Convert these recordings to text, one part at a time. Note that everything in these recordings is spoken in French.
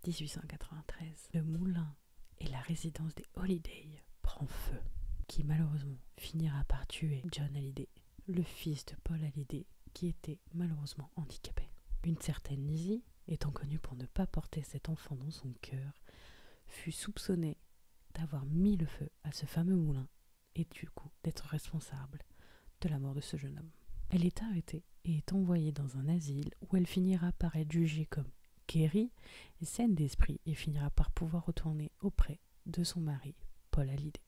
1893, le moulin et la résidence des Holliday prend feu, qui malheureusement finira par tuer John Hallyday, le fils de Paul Hallyday, qui était malheureusement handicapé. Une certaine Lizzie, étant connue pour ne pas porter cet enfant dans son cœur, fut soupçonnée d'avoir mis le feu à ce fameux moulin et du coup d'être responsable de la mort de ce jeune homme. Elle est arrêtée et est envoyée dans un asile où elle finira par être jugée comme guérie et saine d'esprit et finira par pouvoir retourner auprès de son mari, Paul Hallyday.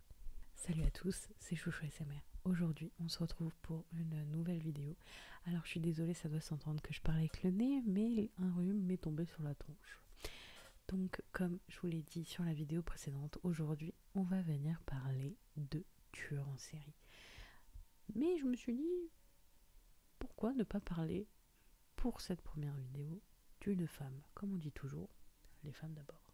Salut à tous, c'est Chouchou SMR. Aujourd'hui, on se retrouve pour une nouvelle vidéo. Alors, je suis désolée, ça doit s'entendre que je parle avec le nez, mais un rhume m'est tombé sur la tronche. Donc, comme je vous l'ai dit sur la vidéo précédente, aujourd'hui, on va venir parler de tueurs en série. Mais je me suis dit, pourquoi ne pas parler, pour cette première vidéo, d'une femme, comme on dit toujours, les femmes d'abord.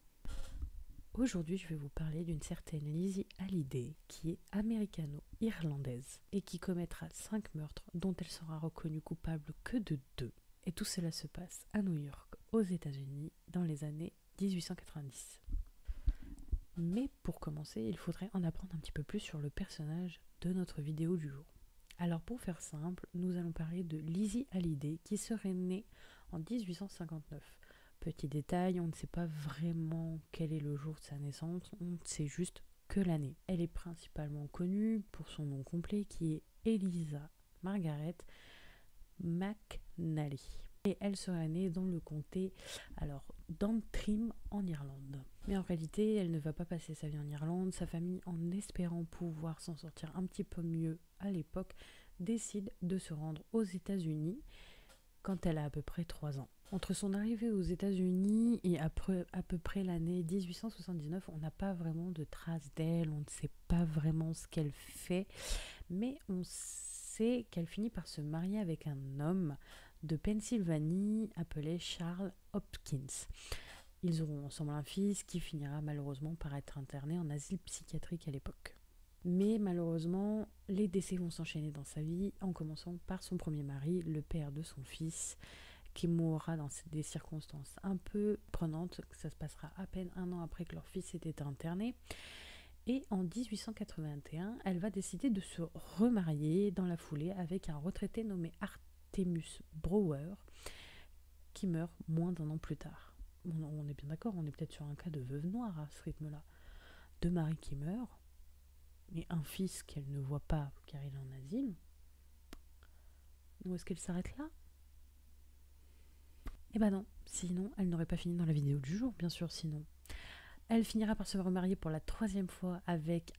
Aujourd'hui, je vais vous parler d'une certaine Lizzie Hallyday qui est américano-irlandaise et qui commettra 5 meurtres dont elle sera reconnue coupable que de 2. Et tout cela se passe à New York, aux États-Unis, dans les années 1890. Mais pour commencer, il faudrait en apprendre un petit peu plus sur le personnage de notre vidéo du jour. Alors pour faire simple, nous allons parler de Lizzie Hallyday qui serait née en 1859. Petit détail, on ne sait pas vraiment quel est le jour de sa naissance, on sait juste que l'année. Elle est principalement connue pour son nom complet qui est Eliza Margaret McNally. Et elle serait née dans le comté d'Antrim en Irlande. Mais en réalité, elle ne va pas passer sa vie en Irlande. Sa famille, en espérant pouvoir s'en sortir un petit peu mieux à l'époque, décide de se rendre aux États-Unis quand elle a à peu près 3 ans. Entre son arrivée aux États-Unis et à peu près l'année 1879, on n'a pas vraiment de traces d'elle, on ne sait pas vraiment ce qu'elle fait, mais on sait qu'elle finit par se marier avec un homme de Pennsylvanie appelé Charles Hopkins. Ils auront ensemble un fils qui finira malheureusement par être interné en asile psychiatrique à l'époque. Mais malheureusement, les décès vont s'enchaîner dans sa vie, en commençant par son premier mari, le père de son fils, qui mourra dans des circonstances un peu prenantes. Ça se passera à peine 1 an après que leur fils ait été interné. Et en 1881, elle va décider de se remarier dans la foulée avec un retraité nommé Artemus Brower, qui meurt moins d'1 an plus tard. On est bien d'accord, on est peut-être sur un cas de veuve noire à ce rythme-là. 2 maris qui meurent, et un fils qu'elle ne voit pas car il est en asile. Où est-ce qu'elle s'arrête là ? Eh ben non, sinon elle n'aurait pas fini dans la vidéo du jour, bien sûr, sinon. Elle finira par se remarier pour la 3e fois avec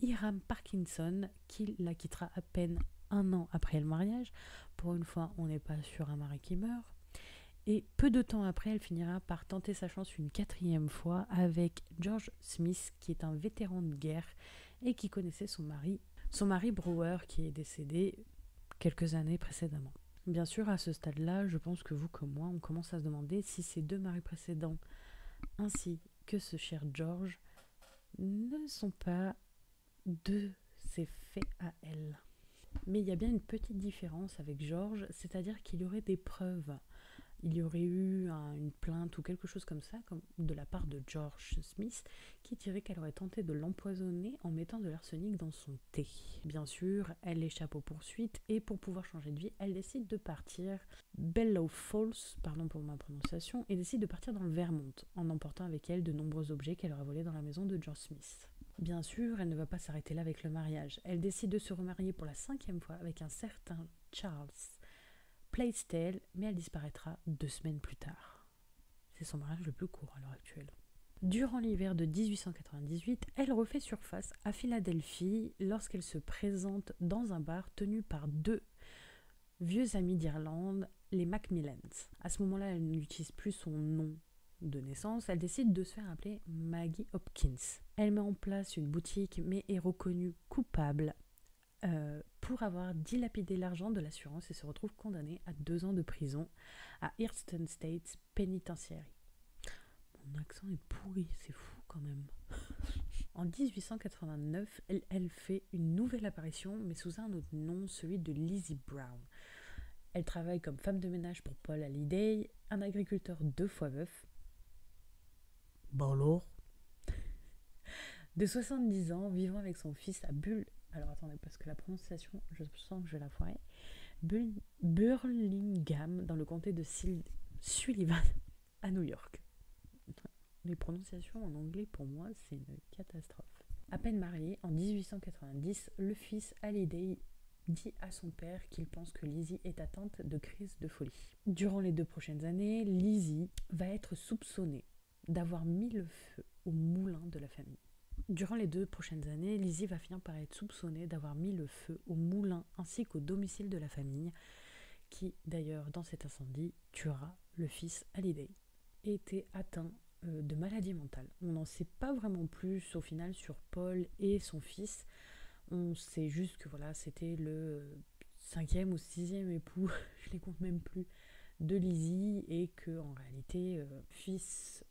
Hiram Parkinson, qui la quittera à peine 1 an après le mariage. Pour une fois, on n'est pas sur un mari qui meurt. Et peu de temps après, elle finira par tenter sa chance une 4e fois avec George Smith, qui est un vétéran de guerre et qui connaissait son mari Brower, qui est décédé quelques années précédemment. Bien sûr, à ce stade-là, je pense que vous comme moi, on commence à se demander si ces 2 maris précédents, ainsi que ce cher George, ne sont pas de ses faits à elle. Mais il y a bien une petite différence avec George, c'est-à-dire qu'il y aurait des preuves. Il y aurait eu une plainte ou quelque chose comme ça, comme de la part de George Smith, qui dirait qu'elle aurait tenté de l'empoisonner en mettant de l'arsenic dans son thé. Bien sûr, elle échappe aux poursuites et pour pouvoir changer de vie, elle décide de partir Bellows Falls, pardon pour ma prononciation, et décide de partir dans le Vermont, en emportant avec elle de nombreux objets qu'elle aurait volés dans la maison de George Smith. Bien sûr, elle ne va pas s'arrêter là avec le mariage. Elle décide de se remarier pour la 5e fois avec un certain Charles Plaisdell, mais elle disparaîtra 2 semaines plus tard. C'est son mariage le plus court à l'heure actuelle. Durant l'hiver de 1898, elle refait surface à Philadelphie lorsqu'elle se présente dans un bar tenu par 2 vieux amis d'Irlande, les Macmillans. À ce moment-là, elle n'utilise plus son nom de naissance, elle décide de se faire appeler Maggie Hopkins. Elle met en place une boutique, mais est reconnue coupable pour avoir dilapidé l'argent de l'assurance et se retrouve condamnée à 2 ans de prison à Eastern States Penitentiary. Mon accent est pourri, c'est fou quand même. En 1889, elle fait une nouvelle apparition, mais sous un autre nom, celui de Lizzie Brown. Elle travaille comme femme de ménage pour Paul Hallyday, un agriculteur 2 fois veuf. Bon alors. De 70 ans, vivant avec son fils à Bull. Alors attendez, parce que la prononciation, je sens que je vais la foirer. Burlingame, dans le comté de Sullivan, à New York. Les prononciations en anglais, pour moi, c'est une catastrophe. À peine marié, en 1890, le fils Hallyday dit à son père qu'il pense que Lizzie est atteinte de crise de folie. Durant les 2 prochaines années, Lizzie va être soupçonnée d'avoir mis le feu au moulin de la famille. Durant les 2 prochaines années, Lizzie va finir par être soupçonnée d'avoir mis le feu au moulin ainsi qu'au domicile de la famille, qui d'ailleurs dans cet incendie tuera le fils Hallyday. Était atteint de maladie mentale. On n'en sait pas vraiment plus au final sur Paul et son fils. On sait juste que voilà, c'était le 5e ou 6e époux, je les compte même plus, de Lizzie, et que en réalité, fils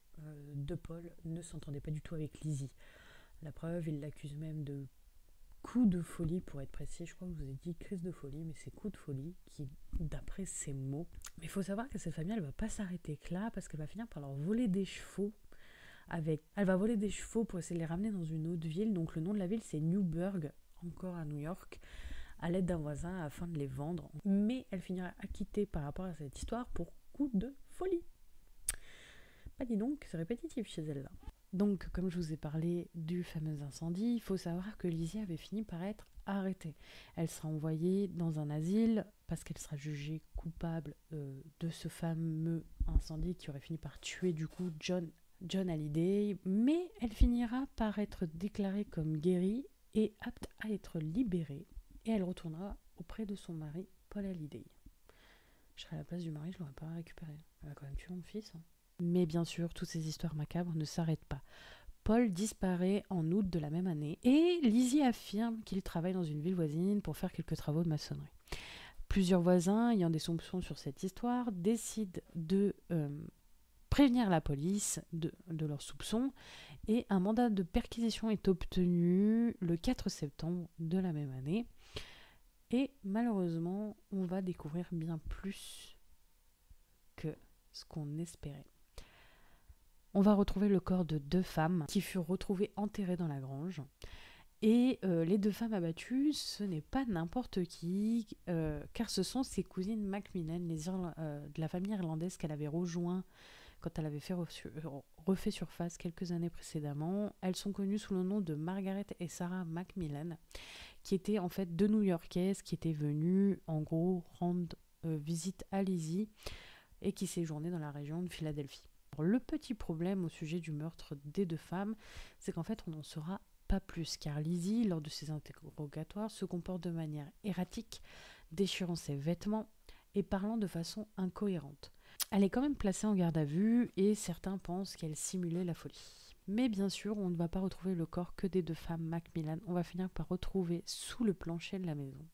de Paul ne s'entendait pas du tout avec Lizzie. La preuve, il l'accuse même de coup de folie, pour être précis. Je crois que je vous ai dit crise de folie, mais c'est coup de folie, qui, d'après ses mots. Mais il faut savoir que cette famille, elle va pas s'arrêter que là, parce qu'elle va finir par leur voler des chevaux. Elle va voler des chevaux pour essayer de les ramener dans une autre ville. Donc le nom de la ville, c'est Newburgh, encore à New York, à l'aide d'un voisin afin de les vendre. Mais elle finira acquittée par rapport à cette histoire pour coup de folie. Bah dis donc, c'est répétitif chez elle là. Donc, comme je vous ai parlé du fameux incendie, il faut savoir que Lizzie avait fini par être arrêtée. Elle sera envoyée dans un asile parce qu'elle sera jugée coupable de ce fameux incendie qui aurait fini par tuer du coup John Hallyday. Mais elle finira par être déclarée comme guérie et apte à être libérée. Et elle retournera auprès de son mari, Paul Hallyday. Je serais à la place du mari, je ne l'aurais pas récupéré. Elle a quand même tué mon fils. Mais bien sûr, toutes ces histoires macabres ne s'arrêtent pas. Paul disparaît en août de la même année et Lizzie affirme qu'il travaille dans une ville voisine pour faire quelques travaux de maçonnerie. Plusieurs voisins, ayant des soupçons sur cette histoire, décident de prévenir la police de leurs soupçons et un mandat de perquisition est obtenu le 4 septembre de la même année. Et malheureusement, on va découvrir bien plus que ce qu'on espérait. On va retrouver le corps de 2 femmes qui furent retrouvées enterrées dans la grange. Et les 2 femmes abattues, ce n'est pas n'importe qui, car ce sont ses cousines Macmillan, de la famille irlandaise qu'elle avait rejoint quand elle avait refait surface quelques années précédemment. Elles sont connues sous le nom de Margaret et Sarah Macmillan, qui étaient en fait 2 New-Yorkaises qui étaient venues en gros rendre visite à Lizzie et qui séjournaient dans la région de Philadelphie. Le petit problème au sujet du meurtre des 2 femmes, c'est qu'en fait on n'en saura pas plus, car Lizzie, lors de ses interrogatoires, se comporte de manière erratique, déchirant ses vêtements et parlant de façon incohérente. Elle est quand même placée en garde à vue et certains pensent qu'elle simulait la folie. Mais bien sûr, on ne va pas retrouver le corps que des 2 femmes Macmillan, on va finir par retrouver sous le plancher de la maison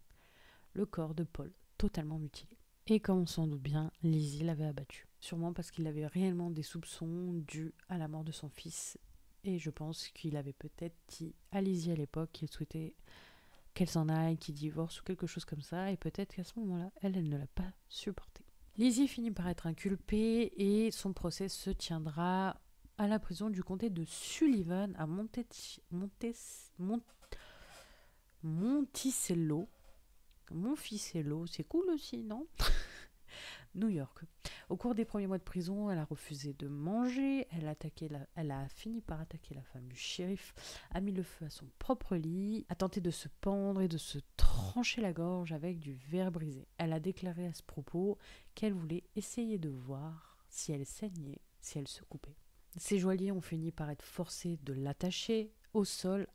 le corps de Paul, totalement mutilé. Et comme on s'en doute bien, Lizzie l'avait abattu. Sûrement parce qu'il avait réellement des soupçons dus à la mort de son fils. Et je pense qu'il avait peut-être dit à Lizzie à l'époque qu'il souhaitait qu'elle s'en aille, qu'il divorce ou quelque chose comme ça. Et peut-être qu'à ce moment-là, elle ne l'a pas supporté. Lizzie finit par être inculpée et son procès se tiendra à la prison du comté de Sullivan à Monticello. Monticello, c'est cool aussi, non? New York. Au cours des premiers mois de prison, elle a refusé de manger, elle a fini par attaquer la femme du shérif, a mis le feu à son propre lit, a tenté de se pendre et de se trancher la gorge avec du verre brisé. Elle a déclaré à ce propos qu'elle voulait essayer de voir si elle saignait, si elle se coupait. Ses joailliers ont fini par être forcés de l'attacher au sol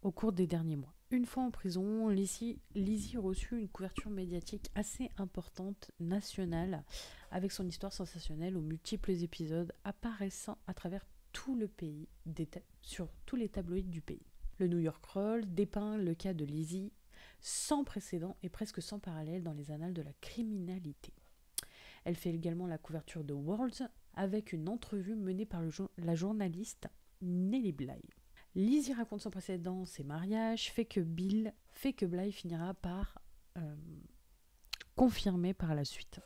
au cours des derniers mois. Une fois en prison, Lizzie reçut une couverture médiatique assez importante, nationale, avec son histoire sensationnelle aux multiples épisodes apparaissant à travers tout le pays, sur tous les tabloïds du pays. Le New York Roll dépeint le cas de Lizzie sans précédent et presque sans parallèle dans les annales de la criminalité. Elle fait également la couverture de World avec une entrevue menée par la journaliste Nellie Bly. Lizzie raconte son précédent, ses mariages, fait que Bly finira par confirmer par la suite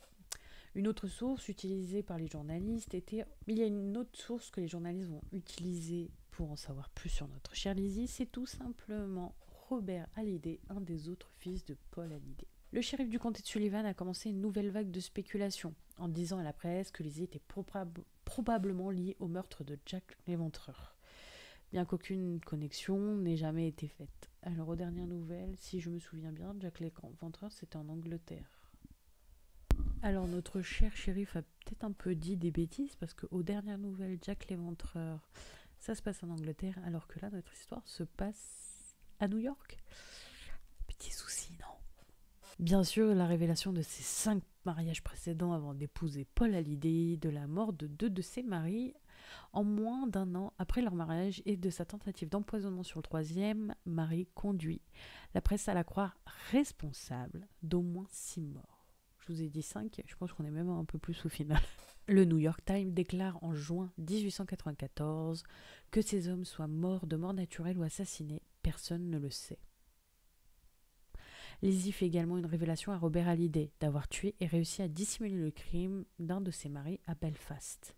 Une autre source utilisée par les journalistes était... Il y a une autre source que les journalistes vont utiliser pour en savoir plus sur notre chère Lizzie, c'est tout simplement Robert Hallyday, un des autres fils de Paul Hallyday. Le shérif du comté de Sullivan a commencé une nouvelle vague de spéculation en disant à la presse que Lizzie était probablement liée au meurtre de Jack l'Éventreur, bien qu'aucune connexion n'ait jamais été faite. Alors aux dernières nouvelles, si je me souviens bien, Jack l'Éventreur c'était en Angleterre. Alors notre cher shérif a peut-être un peu dit des bêtises parce qu'aux dernières nouvelles, Jack l'Éventreur, ça se passe en Angleterre, alors que là notre histoire se passe à New York. Petit souci, non? Bien sûr, la révélation de ses 5 mariages précédents avant d'épouser Paul Hallyday, de la mort de 2 de ses maris en moins d'1 an après leur mariage et de sa tentative d'empoisonnement sur le 3e mari conduit la presse à la croire responsable d'au moins 6 morts. Je vous ai dit 5, je pense qu'on est même un peu plus au final. Le New York Times déclare en juin 1894 que ces hommes soient morts de mort naturelle ou assassinés, personne ne le sait. Lizzie fait également une révélation à Robert Hallyday d'avoir tué et réussi à dissimuler le crime d'un de ses maris à Belfast.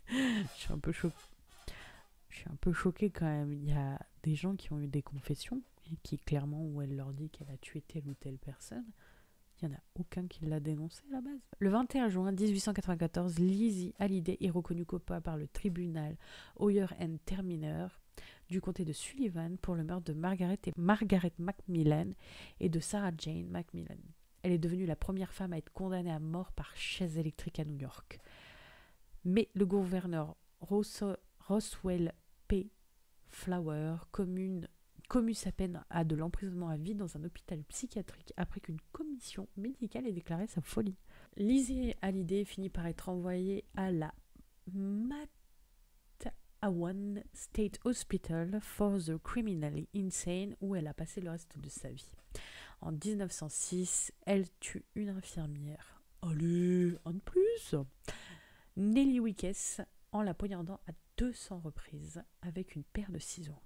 Je suis un peu choquée quand même. Il y a des gens qui ont eu des confessions et qui clairement où elle leur dit qu'elle a tué telle ou telle personne. Il n'y en a aucun qui l'a dénoncé à la base. Le 21 juin 1894, Lizzie Hallyday est reconnue coupable par le tribunal Hoyer and Terminer du comté de Sullivan pour le meurtre de Margaret Macmillan et de Sarah Jane Macmillan. Elle est devenue la première femme à être condamnée à mort par chaise électrique à New York. Mais le gouverneur Roswell P. Flower commu sa peine à de l'emprisonnement à vie dans un hôpital psychiatrique après qu'une commission médicale ait déclaré sa folie. Lizzie Hallyday finit par être envoyée à la Matawan State Hospital for the Criminally Insane où elle a passé le reste de sa vie. En 1906, elle tue une infirmière. Allez, un de plus. Nellie Wickes en la poignardant à 200 reprises avec une paire de ciseaux.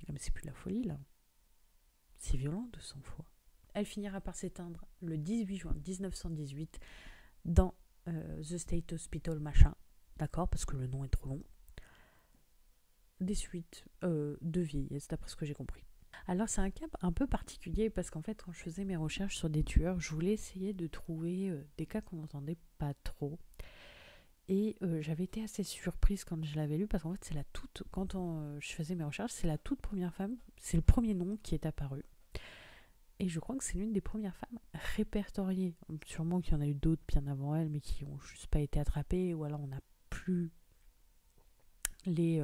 Mais c'est plus de la folie là. C'est violent 200 fois. Elle finira par s'éteindre le 18 juin 1918 dans The State Hospital machin. D'accord, parce que le nom est trop long. Des suites de vieillesse, d'après ce que j'ai compris. Alors c'est un cas un peu particulier parce qu'en fait quand je faisais mes recherches sur des tueurs, je voulais essayer de trouver des cas qu'on n'entendait pas trop. Et j'avais été assez surprise quand je l'avais lu parce qu'en fait c'est quand je faisais mes recherches, c'est la toute première femme, c'est le premier nom qui est apparu. Et je crois que c'est l'une des premières femmes répertoriées. Sûrement qu'il y en a eu d'autres bien avant elle, mais qui n'ont juste pas été attrapées, ou alors on n'a plus les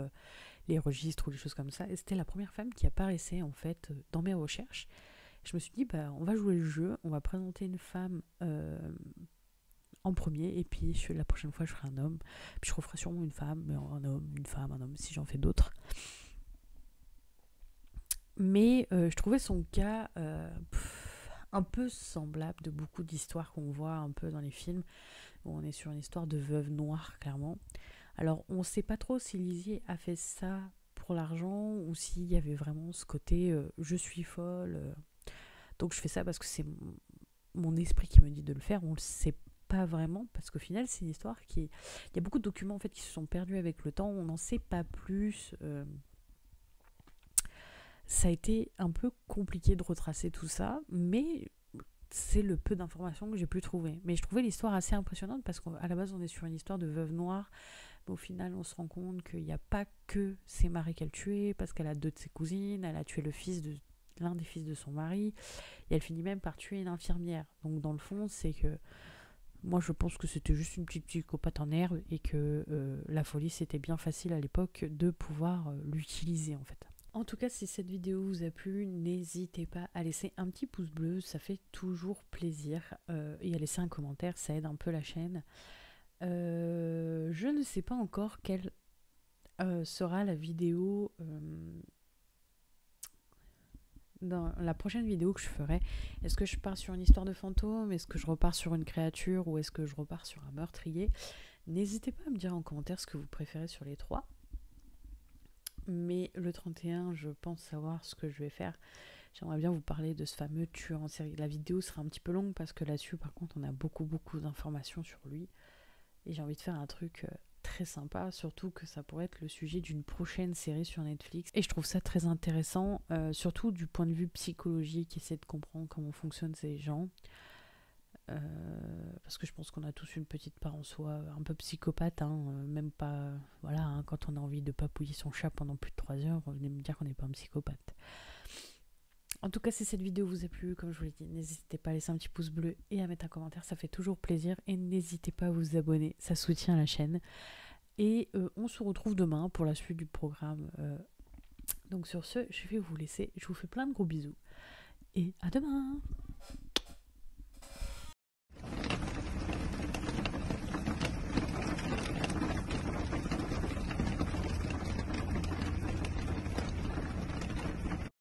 registres ou les choses comme ça. Et c'était la première femme qui apparaissait en fait dans mes recherches. Je me suis dit, on va jouer le jeu, on va présenter une femme en premier, et puis la prochaine fois je ferai un homme, puis je referai sûrement une femme, mais un homme, une femme, un homme, si j'en fais d'autres. Mais je trouvais son cas un peu semblable de beaucoup d'histoires qu'on voit un peu dans les films, où on est sur une histoire de veuve noire, clairement. Alors, on ne sait pas trop si Lizzie a fait ça pour l'argent, ou s'il y avait vraiment ce côté je suis folle, donc je fais ça parce que c'est mon esprit qui me dit de le faire. On ne le sait pas vraiment, parce qu'au final, c'est une histoire qui... Il y a beaucoup de documents en fait, qui se sont perdus avec le temps, on n'en sait pas plus... Ça a été un peu compliqué de retracer tout ça, mais c'est le peu d'informations que j'ai pu trouver. Mais je trouvais l'histoire assez impressionnante parce qu'à la base, on est sur une histoire de veuve noire. Mais au final, on se rend compte qu'il n'y a pas que ses maris qu'elle tuait, parce qu'elle a 2 de ses cousines, elle a tué l'un des fils de son mari, et elle finit même par tuer une infirmière. Donc dans le fond, c'est que moi je pense que c'était juste une petite psychopathe en herbe et que la folie, c'était bien facile à l'époque de pouvoir l'utiliser en fait. En tout cas, si cette vidéo vous a plu, n'hésitez pas à laisser un petit pouce bleu, ça fait toujours plaisir. Et à laisser un commentaire, ça aide un peu la chaîne. Je ne sais pas encore quelle sera la vidéo dans la prochaine vidéo que je ferai. Est-ce que je pars sur une histoire de fantôme? Est-ce que je repars sur une créature? Ou est-ce que je repars sur un meurtrier? N'hésitez pas à me dire en commentaire ce que vous préférez sur les 3. Mais le 31, je pense savoir ce que je vais faire. j'aimerais bien vous parler de ce fameux tueur en série. La vidéo sera un petit peu longue parce que là-dessus, par contre, on a beaucoup d'informations sur lui. Et j'ai envie de faire un truc très sympa, surtout que ça pourrait être le sujet d'une prochaine série sur Netflix. Et je trouve ça très intéressant, surtout du point de vue psychologique, essayer de comprendre comment fonctionnent ces gens. Parce que je pense qu'on a tous une petite part en soi, un peu psychopathe, hein, même pas, voilà, hein, quand on a envie de papouiller son chat pendant plus de 3 heures, venez me dire qu'on n'est pas un psychopathe. En tout cas, si cette vidéo vous a plu, comme je vous l'ai dit, n'hésitez pas à laisser un petit pouce bleu et à mettre un commentaire, ça fait toujours plaisir. Et n'hésitez pas à vous abonner, ça soutient la chaîne. Et on se retrouve demain pour la suite du programme. Donc sur ce, je vais vous laisser. Je vous fais plein de gros bisous. Et à demain!